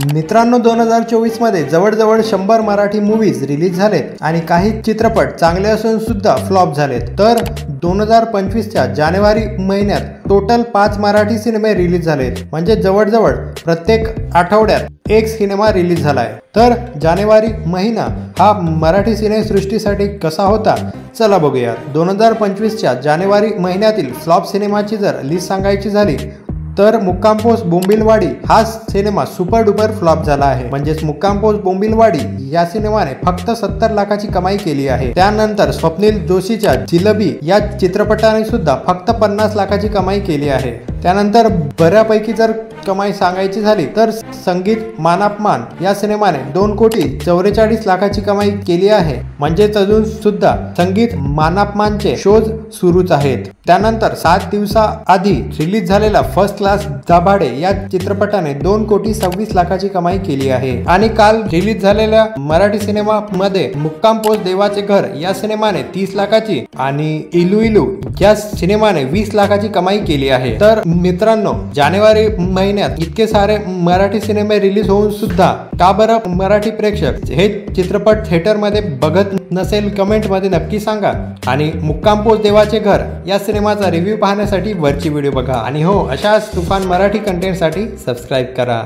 मित्रांनो 2024 मध्ये जवळजवळ 100 मराठी मूवीज रिलीज झालेत आणि काही चित्रपट चांगले असून सुद्धा फ्लॉप झालेत। तर 2025 च्या जानेवारी महिन्यात टोटल 5 मराठी सिनेमे रिलीज झालेत, म्हणजे जवळजवळ प्रत्येक आठवड्यात एक सिनेमा रिलीज झालाय। तर जानेवारी महिना हा मराठी सिनेसृष्टीसाठी कसा होता चला बघूया। 2025 च्या जानेवारी महिन्यातील फ्लॉप सिनेमाची जर लिस्ट सांगायची झाली तर मुक्काम पोस्ट बोंबिलवाडी हा सिनेमा सुपर डुपर फ्लॉप झाला आहे। म्हणजेच मुक्काम पोस्ट बोंबिलवाडी या सिनेमाने फक्त 70 लाखाची कमाई केली आहे। त्यानंतर स्वप्नील जोशीच्या जिलेबी या चित्रपटाने सुद्धा फक्त 50 लाखाची कमाई केली आहे। त्यानंतर बऱ्यापैकी जर कमाई सांगायची झाली तर संगीत मानापमान या सिनेमाने 2 कोटी 44 लाखाची कमाई केली आहे। म्हणजेच अजून सुद्धा संगीत मानापमानचे शोज सुरूच आहेत। त्यानंतर 7 दिवसाआधी रिलीज झालेला फर्स्ट क्लास दाभाडे या चित्रपटाने 2 कोटी 26 लाखाची कमाई केली आहे। आणि काल रिलीज झालेल्या मराठी सिनेमामध्ये मुक्काम पोस्ट देवाचे घर या सिनेमाने 30 लाखाची आणि इलू इलू या सिनेमाने 20 लाखाची कमाई केली आहे। तर मित्रांनो, जानेवारी महिन्यात इतके सारे मराठी सिनेमे रिलीज होऊन सुद्धा का बरं मराठी प्रेक्षक हे चित्रपट थिएटर मध्ये बघत नसेल, कमेंट मध्ये नक्की सांगा। आणि मुक्काम पोस्ट देवाचे घर या सिनेमाचा रिव्ह्यू पाहण्यासाठी वरची व्हिडिओ बघा। आणि हो, अशाच तुफान मराठी कंटेंट साठी सबस्क्राइब करा।